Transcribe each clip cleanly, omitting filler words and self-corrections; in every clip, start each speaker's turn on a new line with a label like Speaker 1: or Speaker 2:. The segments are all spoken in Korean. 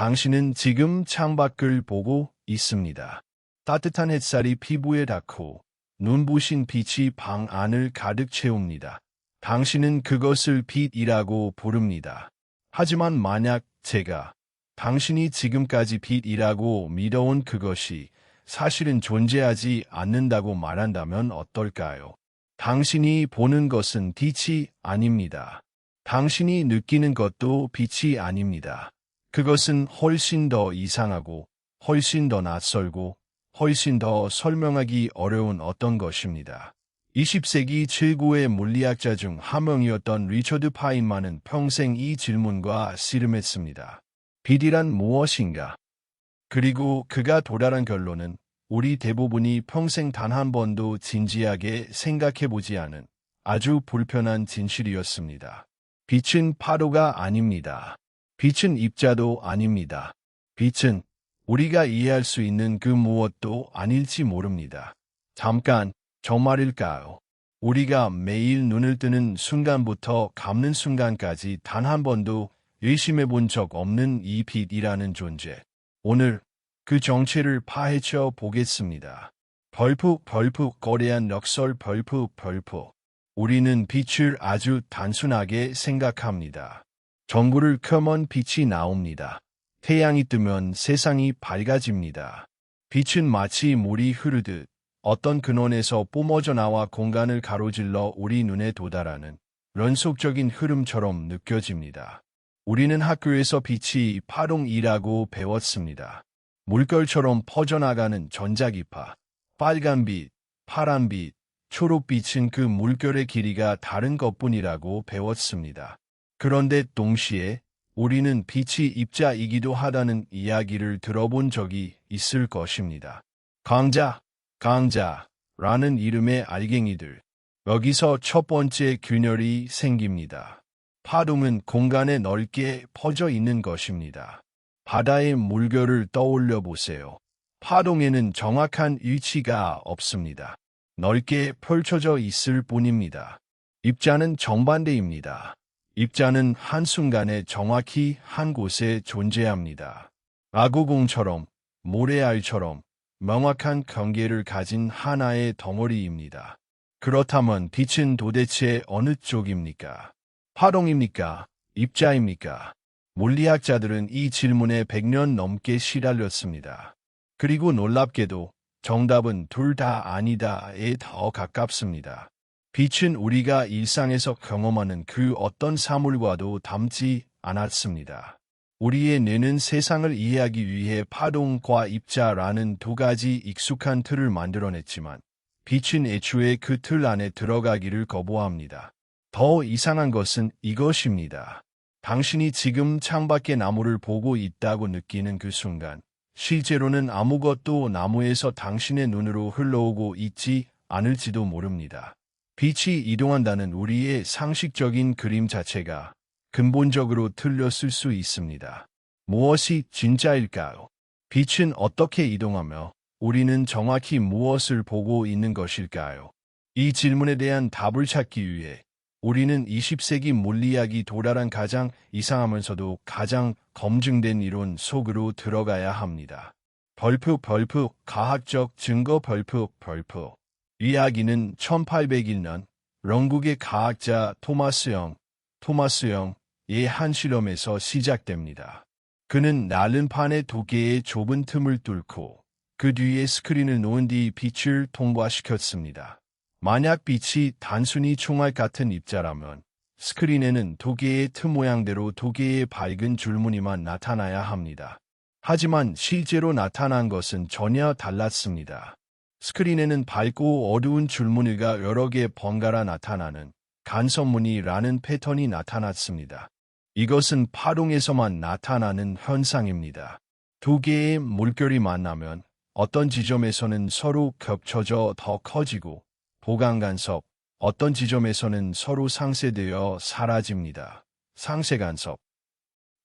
Speaker 1: 당신은 지금 창밖을 보고 있습니다. 따뜻한 햇살이 피부에 닿고 눈부신 빛이 방 안을 가득 채웁니다. 당신은 그것을 빛이라고 부릅니다. 하지만 만약 제가 당신이 지금까지 빛이라고 믿어온 그것이 사실은 존재하지 않는다고 말한다면 어떨까요? 당신이 보는 것은 빛이 아닙니다. 당신이 느끼는 것도 빛이 아닙니다. 그것은 훨씬 더 이상하고 훨씬 더 낯설고 훨씬 더 설명하기 어려운 어떤 것입니다. 20세기 최고의 물리학자 중 한 명이었던 리처드 파인만은 평생 이 질문과 씨름했습니다. 빛이란 무엇인가? 그리고 그가 도달한 결론은 우리 대부분이 평생 단 한 번도 진지하게 생각해보지 않은 아주 불편한 진실이었습니다. 빛은 파도가 아닙니다. 빛은 입자도 아닙니다. 빛은 우리가 이해할 수 있는 그 무엇도 아닐지 모릅니다. 잠깐, 정말일까요? 우리가 매일 눈을 뜨는 순간부터 감는 순간까지 단 한 번도 의심해 본 적 없는 이 빛이라는 존재. 오늘 그 정체를 파헤쳐 보겠습니다. 벌푹 거대한 넉설 벌푹. 우리는 빛을 아주 단순하게 생각합니다. 전구를 켜면 빛이 나옵니다. 태양이 뜨면 세상이 밝아집니다. 빛은 마치 물이 흐르듯 어떤 근원에서 뿜어져 나와 공간을 가로질러 우리 눈에 도달하는 연속적인 흐름처럼 느껴집니다. 우리는 학교에서 빛이 파동이라고 배웠습니다. 물결처럼 퍼져나가는 전자기파, 빨간빛, 파란빛, 초록빛은 그 물결의 길이가 다른 것뿐이라고 배웠습니다. 그런데 동시에 우리는 빛이 입자이기도 하다는 이야기를 들어본 적이 있을 것입니다. 강자라는 이름의 알갱이들. 여기서 첫 번째 균열이 생깁니다. 파동은 공간에 넓게 퍼져 있는 것입니다. 바다의 물결을 떠올려 보세요. 파동에는 정확한 위치가 없습니다. 넓게 펼쳐져 있을 뿐입니다. 입자는 정반대입니다. 입자는 한순간에 정확히 한 곳에 존재합니다. 아구공처럼, 모래알처럼 명확한 경계를 가진 하나의 덩어리입니다. 그렇다면 빛은 도대체 어느 쪽입니까? 파동입니까? 입자입니까? 물리학자들은 이 질문에 100년 넘게 시달렸습니다. 그리고 놀랍게도 정답은 둘 다 아니다에 더 가깝습니다. 빛은 우리가 일상에서 경험하는 그 어떤 사물과도 닮지 않았습니다. 우리의 뇌는 세상을 이해하기 위해 파동과 입자라는 두 가지 익숙한 틀을 만들어냈지만 빛은 애초에 그 틀 안에 들어가기를 거부합니다. 더 이상한 것은 이것입니다. 당신이 지금 창밖의 나무를 보고 있다고 느끼는 그 순간, 실제로는 아무것도 나무에서 당신의 눈으로 흘러오고 있지 않을지도 모릅니다. 빛이 이동한다는 우리의 상식적인 그림 자체가 근본적으로 틀렸을 수 있습니다. 무엇이 진짜일까요? 빛은 어떻게 이동하며 우리는 정확히 무엇을 보고 있는 것일까요? 이 질문에 대한 답을 찾기 위해 우리는 20세기 물리학이 도달한 가장 이상하면서도 가장 검증된 이론 속으로 들어가야 합니다. 벌푹 과학적 증거 벌푹. 이야기는 1801년 영국의 과학자 토마스 영의 한 실험에서 시작됩니다. 그는 나른판에 두 개의 좁은 틈을 뚫고 그 뒤에 스크린을 놓은 뒤 빛을 통과시켰습니다. 만약 빛이 단순히 총알 같은 입자라면 스크린에는 두 개의 틈 모양대로 두 개의 밝은 줄무늬만 나타나야 합니다. 하지만 실제로 나타난 것은 전혀 달랐습니다. 스크린에는 밝고 어두운 줄무늬가 여러 개 번갈아 나타나는 간섭무늬라는 패턴이 나타났습니다. 이것은 파동에서만 나타나는 현상입니다. 두 개의 물결이 만나면 어떤 지점에서는 서로 겹쳐져 더 커지고 보강간섭, 어떤 지점에서는 서로 상쇄되어 사라집니다. 상쇄간섭.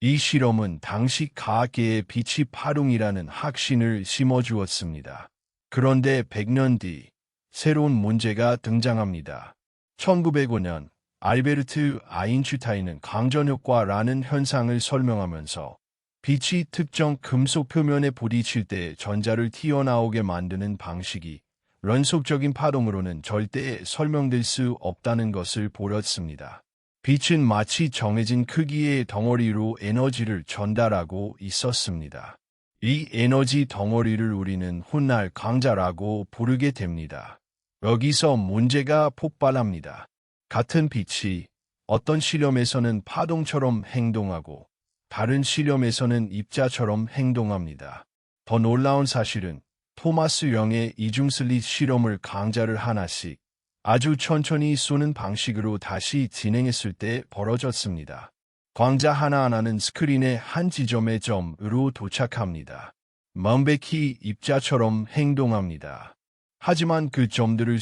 Speaker 1: 이 실험은 당시 과학계에 빛이 파동이라는 확신을 심어주었습니다. 그런데 100년 뒤 새로운 문제가 등장합니다. 1905년 알베르트 아인슈타인은 광전효과라는 현상을 설명하면서 빛이 특정 금속 표면에 부딪힐 때 전자를 튀어나오게 만드는 방식이 연속적인 파동으로는 절대 설명될 수 없다는 것을 보였습니다. 빛은 마치 정해진 크기의 덩어리로 에너지를 전달하고 있었습니다. 이 에너지 덩어리를 우리는 훗날 강자라고 부르게 됩니다. 여기서 문제가 폭발합니다. 같은 빛이 어떤 실험에서는 파동처럼 행동하고 다른 실험에서는 입자처럼 행동합니다. 더 놀라운 사실은 토마스 영의 이중슬릿 실험을 강자를 하나씩 아주 천천히 쏘는 방식으로 다시 진행했을 때 벌어졌습니다. 광자 하나하나는 스크린의 한 지점의 점으로 도착합니다. 명백히 입자처럼 행동합니다. 하지만 그 점들을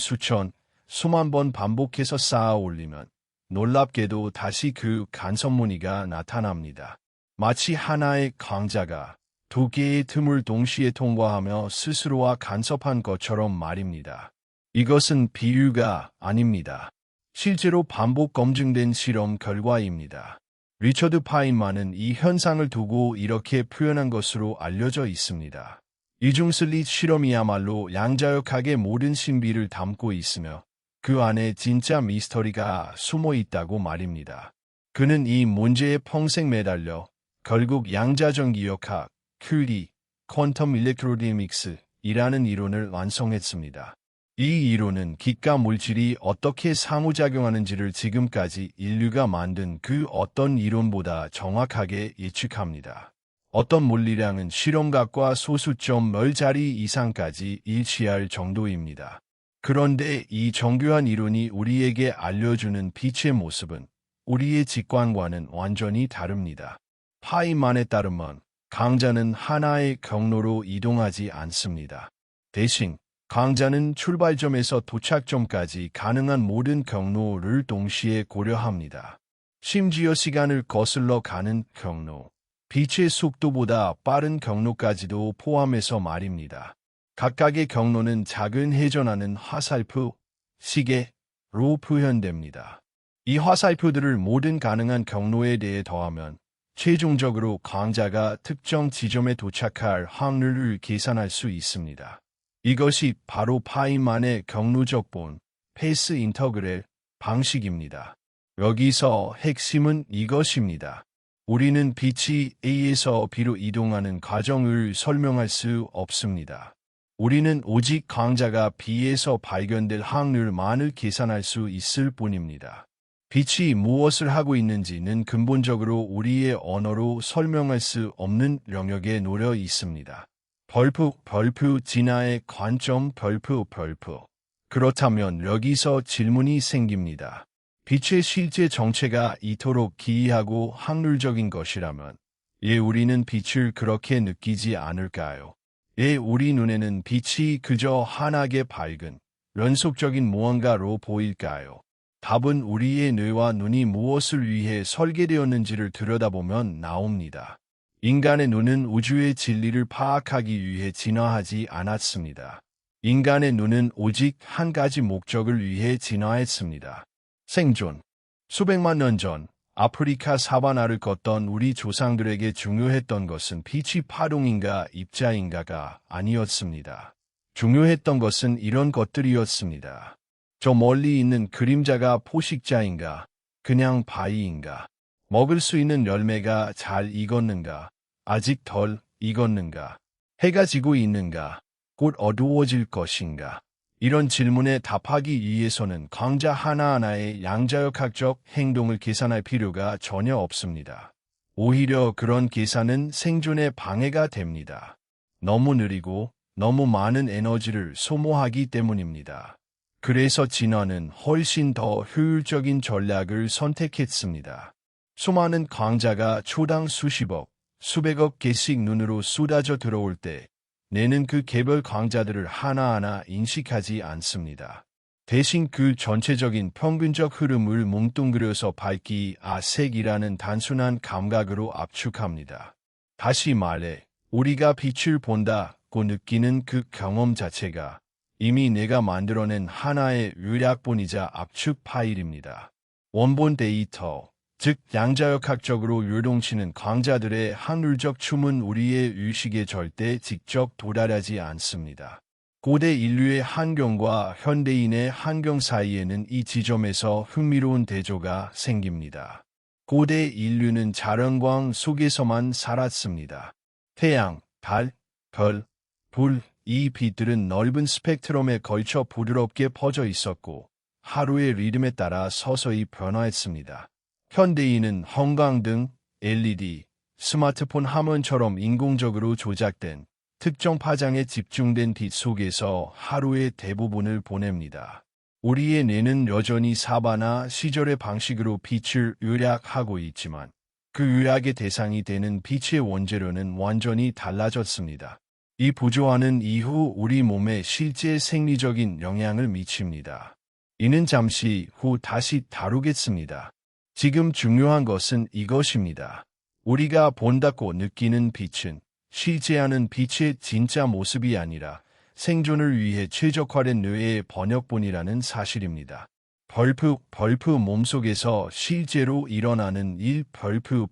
Speaker 1: 수만 번 반복해서 쌓아 올리면 놀랍게도 다시 그 간섭무늬가 나타납니다. 마치 하나의 광자가 두 개의 틈을 동시에 통과하며 스스로와 간섭한 것처럼 말입니다. 이것은 비유가 아닙니다. 실제로 반복 검증된 실험 결과입니다. 리처드 파인만은 이 현상을 두고 이렇게 표현한 것으로 알려져 있습니다. 이중슬릿 실험이야말로 양자역학의 모든 신비를 담고 있으며 그 안에 진짜 미스터리가 숨어 있다고 말입니다. 그는 이 문제에 평생 매달려 결국 양자전기역학, 큐리, 퀀텀 일렉트로다이내믹스이라는 이론을 완성했습니다. 이 이론은 빛과 물질이 어떻게 상호작용하는지를 지금까지 인류가 만든 그 어떤 이론보다 정확하게 예측합니다. 어떤 물리량은 실험각과 소수점 몇 자리 이상까지 일치할 정도입니다. 그런데 이 정교한 이론이 우리에게 알려주는 빛의 모습은 우리의 직관과는 완전히 다릅니다. 파이만에 따르면 강자는 하나의 경로로 이동하지 않습니다. 대신 강자는 출발점에서 도착점까지 가능한 모든 경로를 동시에 고려합니다. 심지어 시간을 거슬러 가는 경로, 빛의 속도보다 빠른 경로까지도 포함해서 말입니다. 각각의 경로는 작은 회전하는 화살표, 시계로 표현됩니다. 이 화살표들을 모든 가능한 경로에 대해 더하면 최종적으로 강자가 특정 지점에 도착할 확률을 계산할 수 있습니다. 이것이 바로 파이만의 경로적 본, 페이스 인터그럴 방식입니다. 여기서 핵심은 이것입니다. 우리는 빛이 A에서 B로 이동하는 과정을 설명할 수 없습니다. 우리는 오직 강자가 B에서 발견될 확률만을 계산할 수 있을 뿐입니다. 빛이 무엇을 하고 있는지는 근본적으로 우리의 언어로 설명할 수 없는 영역에 놓여 있습니다. 별표 진화의 관점 별표. 그렇다면 여기서 질문이 생깁니다. 빛의 실제 정체가 이토록 기이하고 확률적인 것이라면 왜 우리는 빛을 그렇게 느끼지 않을까요? 왜 우리 눈에는 빛이 그저 환하게 밝은 연속적인 무언가로 보일까요? 답은 우리의 뇌와 눈이 무엇을 위해 설계되었는지를 들여다보면 나옵니다. 인간의 눈은 우주의 진리를 파악하기 위해 진화하지 않았습니다. 인간의 눈은 오직 한 가지 목적을 위해 진화했습니다. 생존. 수백만 년 전 아프리카 사바나를 걷던 우리 조상들에게 중요했던 것은 빛이 파동인가 입자인가가 아니었습니다. 중요했던 것은 이런 것들이었습니다. 저 멀리 있는 그림자가 포식자인가, 그냥 바위인가, 먹을 수 있는 열매가 잘 익었는가, 아직 덜 익었는가, 해가 지고 있는가, 곧 어두워질 것인가. 이런 질문에 답하기 위해서는 강자 하나하나의 양자역학적 행동을 계산할 필요가 전혀 없습니다. 오히려 그런 계산은 생존에 방해가 됩니다. 너무 느리고 너무 많은 에너지를 소모하기 때문입니다. 그래서 진화는 훨씬 더 효율적인 전략을 선택했습니다. 수많은 강자가 초당 수십억, 수백억 개씩 눈으로 쏟아져 들어올 때 뇌는 그 개별 강자들을 하나하나 인식하지 않습니다. 대신 그 전체적인 평균적 흐름을 뭉뚱그려서 밝기, 색이라는 단순한 감각으로 압축합니다. 다시 말해, 우리가 빛을 본다고 느끼는 그 경험 자체가 이미 내가 만들어낸 하나의 요약본이자 압축 파일입니다. 원본 데이터, 즉 양자역학적으로 요동치는 광자들의 확률적 춤은 우리의 의식에 절대 직접 도달하지 않습니다. 고대 인류의 환경과 현대인의 환경 사이에는 이 지점에서 흥미로운 대조가 생깁니다. 고대 인류는 자연광 속에서만 살았습니다. 태양, 달, 별, 불, 이 빛들은 넓은 스펙트럼에 걸쳐 부드럽게 퍼져 있었고 하루의 리듬에 따라 서서히 변화했습니다. 현대인은 형광등, LED, 스마트폰 화면처럼 인공적으로 조작된 특정 파장에 집중된 빛 속에서 하루의 대부분을 보냅니다. 우리의 뇌는 여전히 사바나 시절의 방식으로 빛을 요약하고 있지만 그 요약의 대상이 되는 빛의 원재료는 완전히 달라졌습니다. 이 부조화는 이후 우리 몸에 실제 생리적인 영향을 미칩니다. 이는 잠시 후 다시 다루겠습니다. 지금 중요한 것은 이것입니다. 우리가 본다고 느끼는 빛은 실제하는 빛의 진짜 모습이 아니라 생존을 위해 최적화된 뇌의 번역본이라는 사실입니다. 벌프 몸속에서 실제로 일어나는 일 벌프.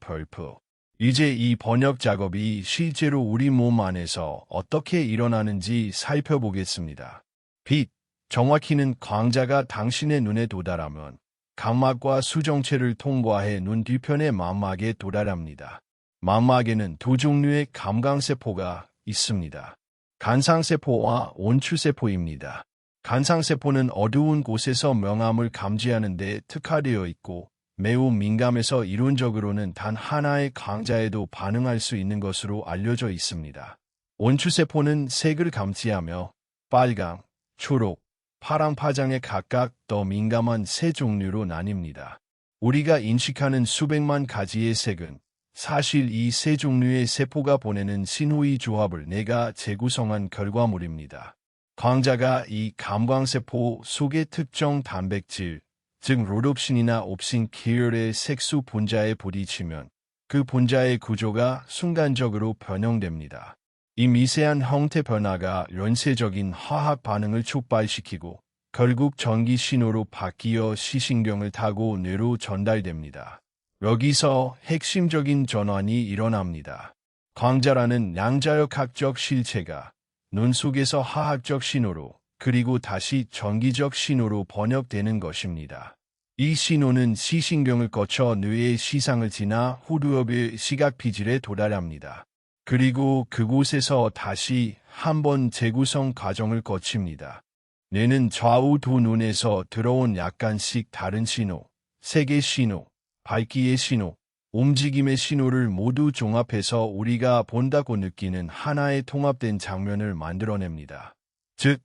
Speaker 1: 이제 이 번역 작업이 실제로 우리 몸 안에서 어떻게 일어나는지 살펴보겠습니다. 빛, 정확히는 광자가 당신의 눈에 도달하면 각막과 수정체를 통과해 눈 뒤편의 망막에 도달합니다. 망막에는 두 종류의 감광세포가 있습니다. 간상세포와 온추세포입니다. 간상세포는 어두운 곳에서 명암을 감지하는 데 특화되어 있고 매우 민감해서 이론적으로는 단 하나의 광자에도 반응할 수 있는 것으로 알려져 있습니다. 온추세포는 색을 감지하며 빨강, 초록, 파랑 파장에 각각 더 민감한 세 종류로 나뉩니다. 우리가 인식하는 수백만 가지의 색은 사실 이 세 종류의 세포가 보내는 신호의 조합을 내가 재구성한 결과물입니다. 광자가 이 감광세포 속의 특정 단백질, 즉 로놉신이나 옵신 계열의 색소 분자에 부딪히면 그 분자의 구조가 순간적으로 변형됩니다. 이 미세한 형태 변화가 연쇄적인 화학 반응을 촉발시키고 결국 전기 신호로 바뀌어 시신경을 타고 뇌로 전달됩니다. 여기서 핵심적인 전환이 일어납니다. 광자라는 양자역학적 실체가 눈 속에서 화학적 신호로 그리고 다시 전기적 신호로 번역되는 것입니다. 이 신호는 시신경을 거쳐 뇌의 시상을 지나 후두엽의 시각피질에 도달합니다. 그리고 그곳에서 다시 한번 재구성 과정을 거칩니다. 뇌는 좌우 두 눈에서 들어온 약간씩 다른 신호, 색의 신호, 밝기의 신호, 움직임의 신호를 모두 종합해서 우리가 본다고 느끼는 하나의 통합된 장면을 만들어냅니다. 즉,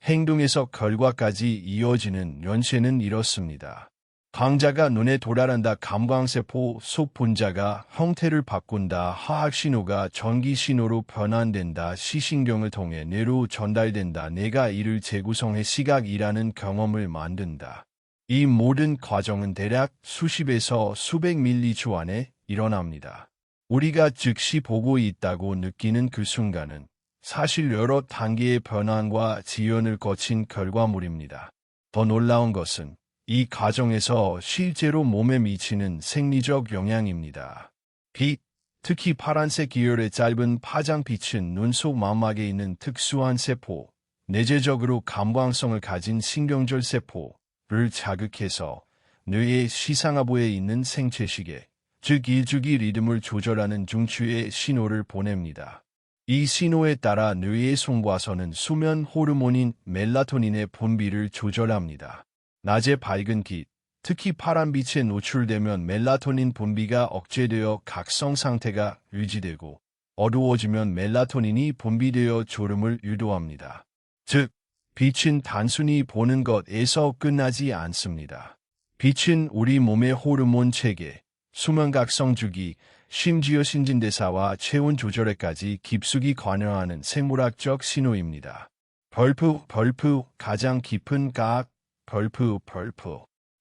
Speaker 1: 행동에서 결과까지 이어지는 연쇄는 이렇습니다. 광자가 눈에 도달한다. 감광세포 속 분자가 형태를 바꾼다. 화학신호가 전기신호로 변환된다. 시신경을 통해 뇌로 전달된다. 뇌가 이를 재구성해 시각이라는 경험을 만든다. 이 모든 과정은 대략 수십에서 수백 밀리초 안에 일어납니다. 우리가 즉시 보고 있다고 느끼는 그 순간은 사실 여러 단계의 변환과 지연을 거친 결과물입니다. 더 놀라운 것은 이 과정에서 실제로 몸에 미치는 생리적 영향입니다. 빛, 특히 파란색 계열의 짧은 파장빛은 눈 속 망막에 있는 특수한 세포, 내재적으로 감광성을 가진 신경절 세포를 자극해서 뇌의 시상하부에 있는 생체시계, 즉 일주기 리듬을 조절하는 중추에 신호를 보냅니다. 이 신호에 따라 뇌의 송과선은 수면 호르몬인 멜라토닌의 분비를 조절합니다. 낮에 밝은 빛, 특히 파란빛에 노출되면 멜라토닌 분비가 억제되어 각성 상태가 유지되고 어두워지면 멜라토닌이 분비되어 졸음을 유도합니다. 즉, 빛은 단순히 보는 것에서 끝나지 않습니다. 빛은 우리 몸의 호르몬 체계, 수면 각성 주기, 심지어 신진대사와 체온 조절에까지 깊숙이 관여하는 생물학적 신호입니다. 벌프, 가장 깊은 각, 벌프.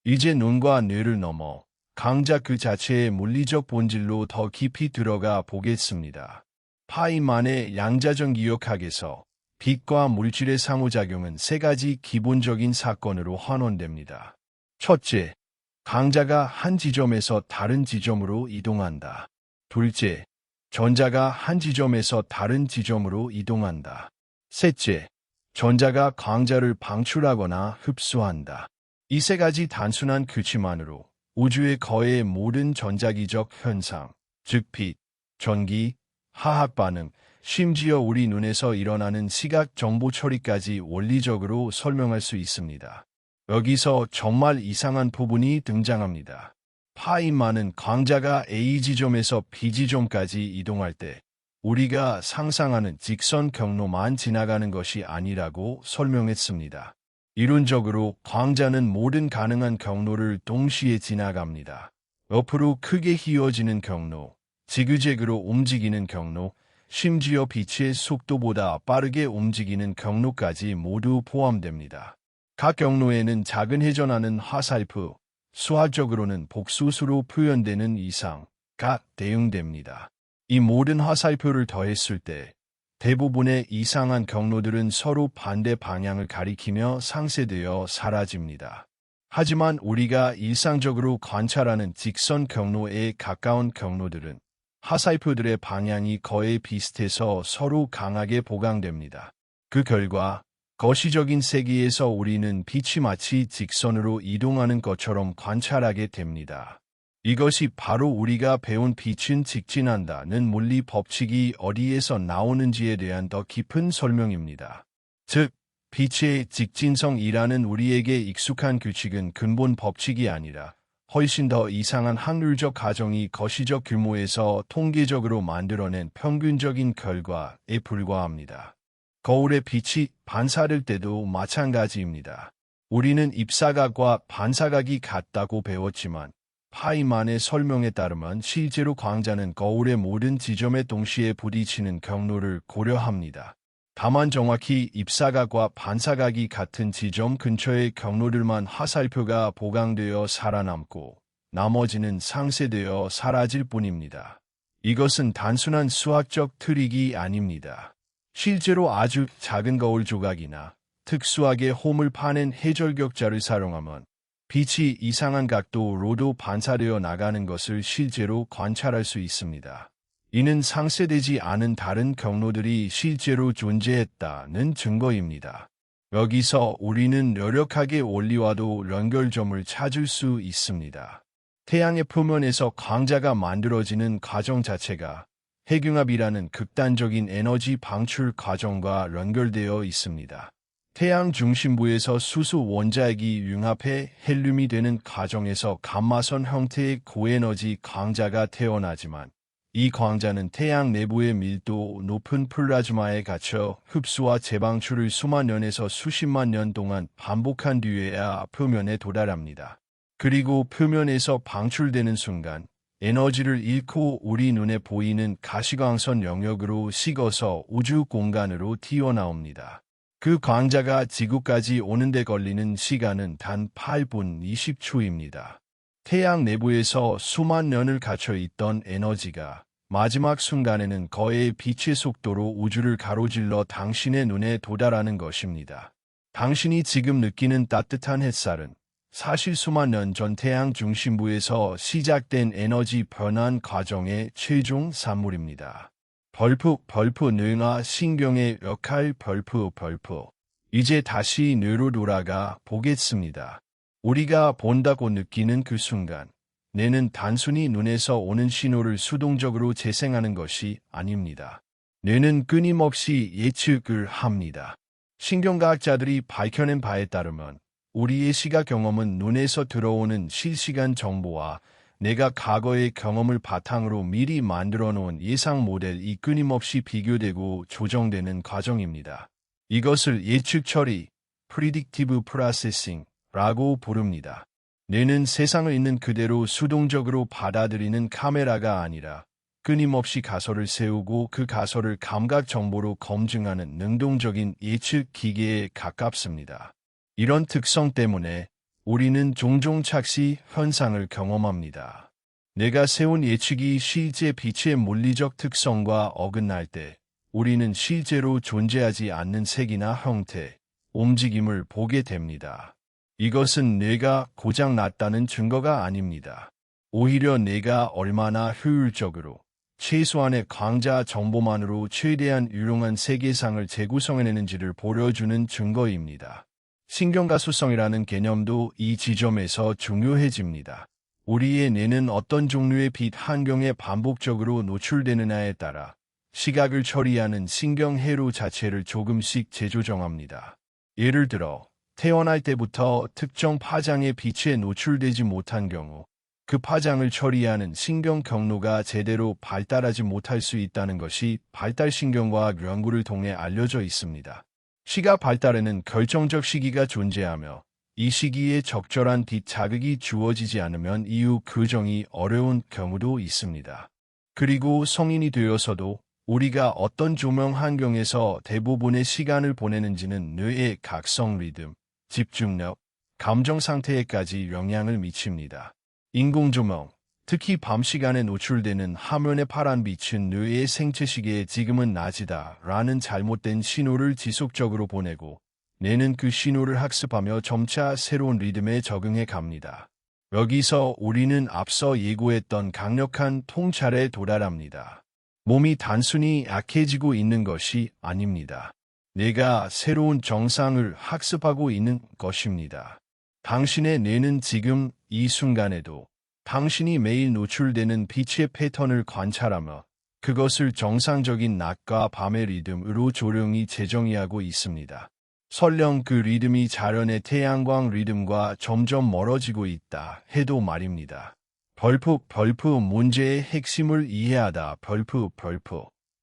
Speaker 1: 이제 눈과 뇌를 넘어 광자 그 자체의 물리적 본질로 더 깊이 들어가 보겠습니다. 파이만의 양자적 기억학에서 빛과 물질의 상호작용은 세 가지 기본적인 사건으로 환원됩니다. 첫째, 강자가 한 지점에서 다른 지점으로 이동한다. 둘째, 전자가 한 지점에서 다른 지점으로 이동한다. 셋째, 전자가 강자를 방출하거나 흡수한다. 이 세 가지 단순한 규칙만으로 우주의 거의 모든 전자기적 현상, 즉 빛, 전기, 화학 반응, 심지어 우리 눈에서 일어나는 시각 정보 처리까지 원리적으로 설명할 수 있습니다. 여기서 정말 이상한 부분이 등장합니다. 파이만은 강자가 A 지점에서 B 지점까지 이동할 때 우리가 상상하는 직선 경로만 지나가는 것이 아니라고 설명했습니다. 이론적으로 강자는 모든 가능한 경로를 동시에 지나갑니다. 옆으로 크게 휘어지는 경로, 지그재그로 움직이는 경로, 심지어 빛의 속도보다 빠르게 움직이는 경로까지 모두 포함됩니다. 각 경로에는 작은 회전하는 화살표, 수학적으로는 복수수로 표현되는 이상가 대응됩니다. 이 모든 화살표를 더했을 때 대부분의 이상한 경로들은 서로 반대 방향을 가리키며 상쇄되어 사라집니다. 하지만 우리가 일상적으로 관찰하는 직선 경로에 가까운 경로들은 화살표들의 방향이 거의 비슷해서 서로 강하게 보강됩니다. 그 결과 거시적인 세계에서 우리는 빛이 마치 직선으로 이동하는 것처럼 관찰하게 됩니다. 이것이 바로 우리가 배운 빛은 직진한다는 물리 법칙이 어디에서 나오는지에 대한 더 깊은 설명입니다. 즉, 빛의 직진성이라는 우리에게 익숙한 규칙은 근본 법칙이 아니라 훨씬 더 이상한 확률적 가정이 거시적 규모에서 통계적으로 만들어낸 평균적인 결과에 불과합니다. 거울에 빛이 반사될 때도 마찬가지입니다. 우리는 입사각과 반사각이 같다고 배웠지만 파이만의 설명에 따르면 실제로 광자는 거울의 모든 지점에 동시에 부딪히는 경로를 고려합니다. 다만 정확히 입사각과 반사각이 같은 지점 근처의 경로들만 화살표가 보강되어 살아남고 나머지는 상쇄되어 사라질 뿐입니다. 이것은 단순한 수학적 트릭이 아닙니다. 실제로 아주 작은 거울 조각이나 특수하게 홈을 파낸 해절격자를 사용하면 빛이 이상한 각도로도 반사되어 나가는 것을 실제로 관찰할 수 있습니다. 이는 상쇄되지 않은 다른 경로들이 실제로 존재했다는 증거입니다. 여기서 우리는 뾰족하게 원리와도 연결점을 찾을 수 있습니다. 태양의 표면에서 광자가 만들어지는 과정 자체가 핵융합이라는 극단적인 에너지 방출 과정과 연결되어 있습니다. 태양 중심부에서 수소 원자핵이 융합해 헬륨이 되는 과정에서 감마선 형태의 고에너지 광자가 태어나지만 이 광자는 태양 내부의 밀도 높은 플라즈마에 갇혀 흡수와 재방출을 수만 년에서 수십만 년 동안 반복한 뒤에야 표면에 도달합니다. 그리고 표면에서 방출되는 순간 에너지를 잃고 우리 눈에 보이는 가시광선 영역으로 식어서 우주 공간으로 튀어나옵니다. 그 광자가 지구까지 오는데 걸리는 시간은 단 8분 20초입니다. 태양 내부에서 수만 년을 갇혀 있던 에너지가 마지막 순간에는 거의 빛의 속도로 우주를 가로질러 당신의 눈에 도달하는 것입니다. 당신이 지금 느끼는 따뜻한 햇살은 사실 수만 년 전 태양 중심부에서 시작된 에너지 변환 과정의 최종 산물입니다. 벌프 능아 신경의 역할 벌프. 이제 다시 뇌로 돌아가 보겠습니다. 우리가 본다고 느끼는 그 순간, 뇌는 단순히 눈에서 오는 신호를 수동적으로 재생하는 것이 아닙니다. 뇌는 끊임없이 예측을 합니다. 신경과학자들이 밝혀낸 바에 따르면 우리의 시각 경험은 눈에서 들어오는 실시간 정보와 내가 과거의 경험을 바탕으로 미리 만들어 놓은 예상 모델이 끊임없이 비교되고 조정되는 과정입니다. 이것을 예측 처리, Predictive Processing라고 부릅니다. 뇌는 세상을 있는 그대로 수동적으로 받아들이는 카메라가 아니라 끊임없이 가설을 세우고 그 가설을 감각 정보로 검증하는 능동적인 예측 기계에 가깝습니다. 이런 특성 때문에 우리는 종종 착시 현상을 경험합니다. 내가 세운 예측이 실제 빛의 물리적 특성과 어긋날 때 우리는 실제로 존재하지 않는 색이나 형태, 움직임을 보게 됩니다. 이것은 뇌가 고장 났다는 증거가 아닙니다. 오히려 뇌가 얼마나 효율적으로 최소한의 강자 정보만으로 최대한 유용한 세계상을 재구성해내는지를 보여주는 증거입니다. 신경가소성이라는 개념도 이 지점에서 중요해집니다. 우리의 뇌는 어떤 종류의 빛 환경에 반복적으로 노출되느냐에 따라 시각을 처리하는 신경회로 자체를 조금씩 재조정합니다. 예를 들어 태어날 때부터 특정 파장의 빛에 노출되지 못한 경우 그 파장을 처리하는 신경 경로가 제대로 발달하지 못할 수 있다는 것이 발달신경과학 연구를 통해 알려져 있습니다. 시각 발달에는 결정적 시기가 존재하며 이 시기에 적절한 빛 자극이 주어지지 않으면 이후 교정이 어려운 경우도 있습니다. 그리고 성인이 되어서도 우리가 어떤 조명 환경에서 대부분의 시간을 보내는지는 뇌의 각성 리듬, 집중력, 감정 상태에까지 영향을 미칩니다. 인공조명, 특히 밤 시간에 노출되는 화면의 파란 빛은 뇌의 생체 시계에 지금은 낮이다 라는 잘못된 신호를 지속적으로 보내고 뇌는 그 신호를 학습하며 점차 새로운 리듬에 적응해 갑니다. 여기서 우리는 앞서 예고했던 강력한 통찰에 도달합니다. 몸이 단순히 약해지고 있는 것이 아닙니다. 뇌가 새로운 정상을 학습하고 있는 것입니다. 당신의 뇌는 지금 이 순간에도 당신이 매일 노출되는 빛의 패턴을 관찰하며 그것을 정상적인 낮과 밤의 리듬으로 조용히 재정의하고 있습니다. 설령 그 리듬이 자연의 태양광 리듬과 점점 멀어지고 있다 해도 말입니다. 벌프 문제의 핵심을 이해하다 벌프.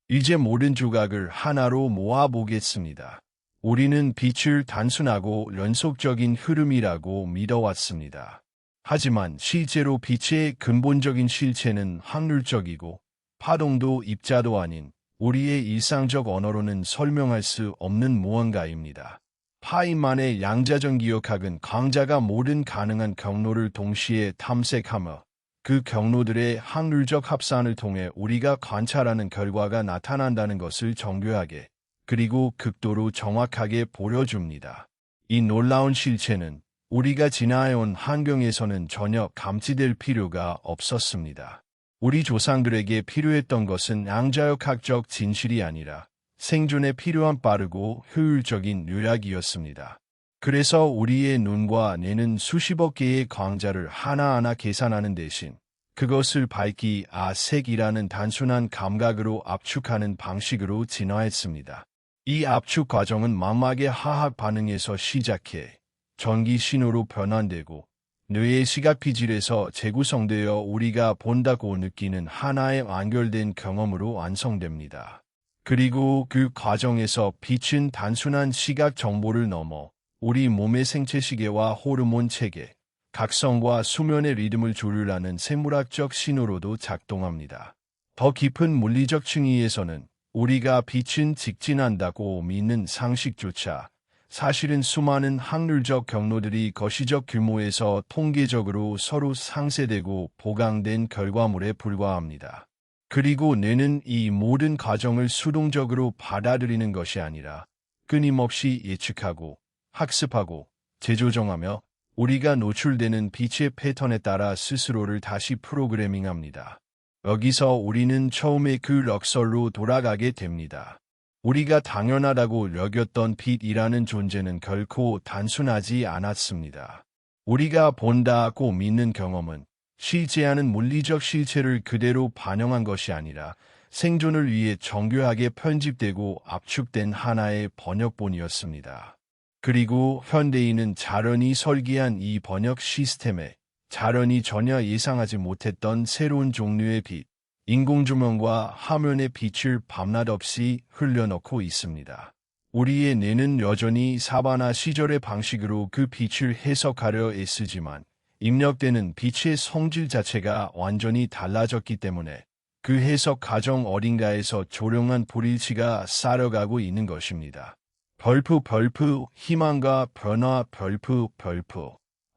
Speaker 1: 이제 모든 조각을 하나로 모아보겠습니다. 우리는 빛을 단순하고 연속적인 흐름이라고 믿어왔습니다. 하지만 실제로 빛의 근본적인 실체는 확률적이고 파동도 입자도 아닌 우리의 일상적 언어로는 설명할 수 없는 무언가입니다. 파인만의 양자전기역학은 강자가 모든 가능한 경로를 동시에 탐색하며 그 경로들의 확률적 합산을 통해 우리가 관찰하는 결과가 나타난다는 것을 정교하게 그리고 극도로 정확하게 보여줍니다. 이 놀라운 실체는 우리가 지나해온 환경에서는 전혀 감지될 필요가 없었습니다. 우리 조상들에게 필요했던 것은 양자역학적 진실이 아니라 생존에 필요한 빠르고 효율적인 요약이었습니다. 그래서 우리의 눈과 뇌는 수십억 개의 광자를 하나하나 계산하는 대신 그것을 밝기, 색이라는 단순한 감각으로 압축하는 방식으로 진화했습니다. 이 압축 과정은 망막의 화학 반응에서 시작해 전기 신호로 변환되고 뇌의 시각피질에서 재구성되어 우리가 본다고 느끼는 하나의 완결된 경험으로 완성됩니다. 그리고 그 과정에서 빛은 단순한 시각 정보를 넘어 우리 몸의 생체 시계와 호르몬 체계, 각성과 수면의 리듬을 조율하는 생물학적 신호로도 작동합니다. 더 깊은 물리적 층위에서는 우리가 빛은 직진한다고 믿는 상식조차 사실은 수많은 확률적 경로들이 거시적 규모에서 통계적으로 서로 상쇄되고 보강된 결과물에 불과합니다. 그리고 뇌는 이 모든 과정을 수동적으로 받아들이는 것이 아니라 끊임없이 예측하고 학습하고 재조정하며 우리가 노출되는 빛의 패턴에 따라 스스로를 다시 프로그래밍합니다. 여기서 우리는 처음에 그 럭설로 돌아가게 됩니다. 우리가 당연하다고 여겼던 빛이라는 존재는 결코 단순하지 않았습니다. 우리가 본다고 믿는 경험은 실제하는 물리적 실체를 그대로 반영한 것이 아니라 생존을 위해 정교하게 편집되고 압축된 하나의 번역본이었습니다. 그리고 현대인은 자연이 설계한 이 번역 시스템에 자연이 전혀 예상하지 못했던 새로운 종류의 빛, 인공조명과 화면의 빛을 밤낮 없이 흘려넣고 있습니다. 우리의 뇌는 여전히 사바나 시절의 방식으로 그 빛을 해석하려 애쓰지만 입력되는 빛의 성질 자체가 완전히 달라졌기 때문에 그 해석 과정 어딘가에서 조용한 불일치가 쌓여가고 있는 것입니다. 벌프, 희망과 변화, 벌프.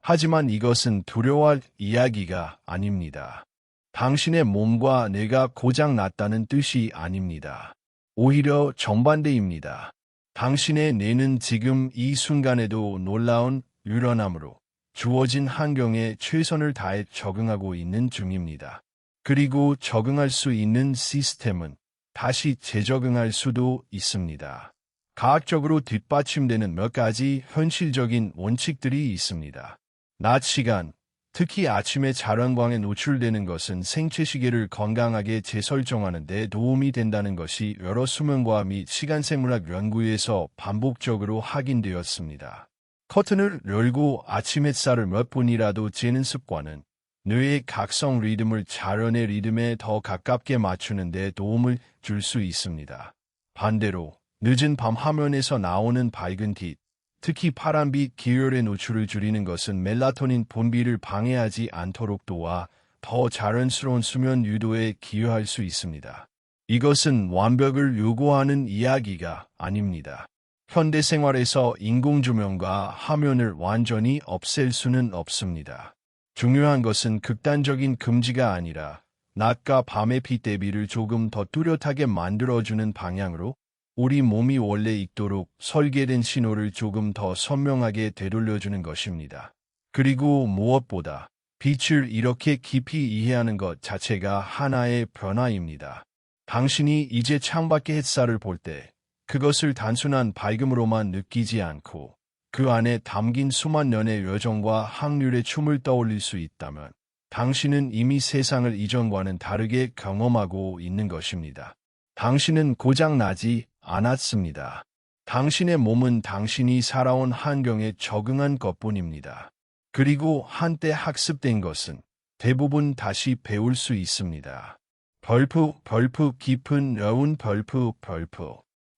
Speaker 1: 하지만 이것은 두려워할 이야기가 아닙니다. 당신의 몸과 뇌가 고장 났다는 뜻이 아닙니다. 오히려 정반대입니다. 당신의 뇌는 지금 이 순간에도 놀라운 유연함으로 주어진 환경에 최선을 다해 적응하고 있는 중입니다. 그리고 적응할 수 있는 시스템은 다시 재적응할 수도 있습니다. 과학적으로 뒷받침되는 몇 가지 현실적인 원칙들이 있습니다. 낮 시간, 특히 아침에 자연광에 노출되는 것은 생체 시계를 건강하게 재설정하는 데 도움이 된다는 것이 여러 수면과 및 시간생물학 연구에서 반복적으로 확인되었습니다. 커튼을 열고 아침 햇살을 몇 분이라도 쬐는 습관은 뇌의 각성 리듬을 자연의 리듬에 더 가깝게 맞추는 데 도움을 줄 수 있습니다. 반대로 늦은 밤 화면에서 나오는 밝은 빛, 특히 파란빛 계열의 노출을 줄이는 것은 멜라토닌 분비를 방해하지 않도록 도와 더 자연스러운 수면 유도에 기여할 수 있습니다. 이것은 완벽을 요구하는 이야기가 아닙니다. 현대 생활에서 인공조명과 화면을 완전히 없앨 수는 없습니다. 중요한 것은 극단적인 금지가 아니라 낮과 밤의 빛 대비를 조금 더 뚜렷하게 만들어주는 방향으로 우리 몸이 원래 있도록 설계된 신호를 조금 더 선명하게 되돌려주는 것입니다. 그리고 무엇보다 빛을 이렇게 깊이 이해하는 것 자체가 하나의 변화입니다. 당신이 이제 창밖의 햇살을 볼 때 그것을 단순한 밝음으로만 느끼지 않고 그 안에 담긴 수만 년의 여정과 확률의 춤을 떠올릴 수 있다면 당신은 이미 세상을 이전과는 다르게 경험하고 있는 것입니다. 당신은 고장나지 않았습니다. 당신의 몸은 당신이 살아온 환경에 적응한 것뿐입니다. 그리고 한때 학습된 것은 대부분 다시 배울 수 있습니다. 벌프 깊은 여운 벌프.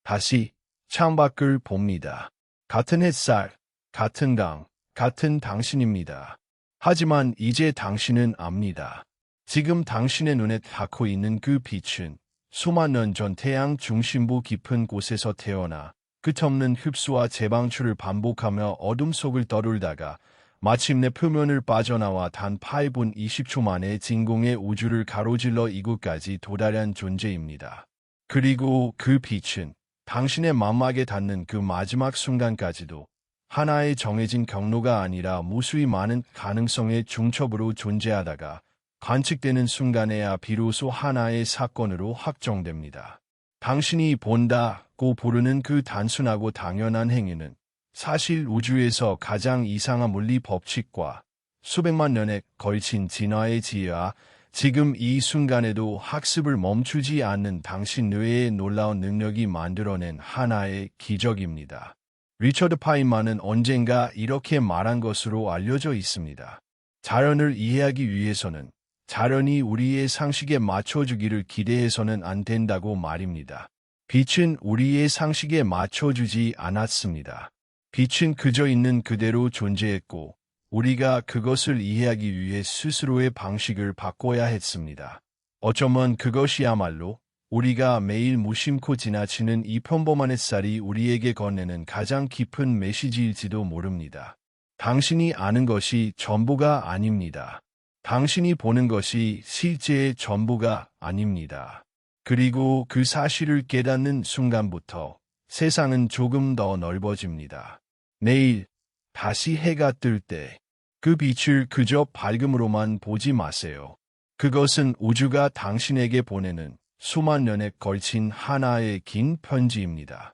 Speaker 1: 다시 창밖을 봅니다. 같은 햇살, 같은 강, 같은 당신입니다. 하지만 이제 당신은 압니다. 지금 당신의 눈에 닿고 있는 그 빛은 수만 년 전 태양 중심부 깊은 곳에서 태어나 끝없는 흡수와 재방출을 반복하며 어둠 속을 떠돌다가 마침내 표면을 빠져나와 단 8분 20초 만에 진공의 우주를 가로질러 이곳까지 도달한 존재입니다. 그리고 그 빛은 당신의 망막에 닿는 그 마지막 순간까지도 하나의 정해진 경로가 아니라 무수히 많은 가능성의 중첩으로 존재하다가 관측되는 순간에야 비로소 하나의 사건으로 확정됩니다. 당신이 본다고 부르는 그 단순하고 당연한 행위는 사실 우주에서 가장 이상한 물리 법칙과 수백만 년에 걸친 진화의 지혜와 지금 이 순간에도 학습을 멈추지 않는 당신 뇌의 놀라운 능력이 만들어낸 하나의 기적입니다. 리처드 파인만은 언젠가 이렇게 말한 것으로 알려져 있습니다. 자연을 이해하기 위해서는 자연이 우리의 상식에 맞춰주기를 기대해서는 안 된다고 말입니다. 빛은 우리의 상식에 맞춰주지 않았습니다. 빛은 그저 있는 그대로 존재했고 우리가 그것을 이해하기 위해 스스로의 방식을 바꿔야 했습니다. 어쩌면 그것이야말로 우리가 매일 무심코 지나치는 이 평범한 햇살이 우리에게 건네는 가장 깊은 메시지일지도 모릅니다. 당신이 아는 것이 전부가 아닙니다. 당신이 보는 것이 실제의 전부가 아닙니다. 그리고 그 사실을 깨닫는 순간부터 세상은 조금 더 넓어집니다. 내일 다시 해가 뜰 때 그 빛을 그저 밝음으로만 보지 마세요. 그것은 우주가 당신에게 보내는 수만 년에 걸친 하나의 긴 편지입니다.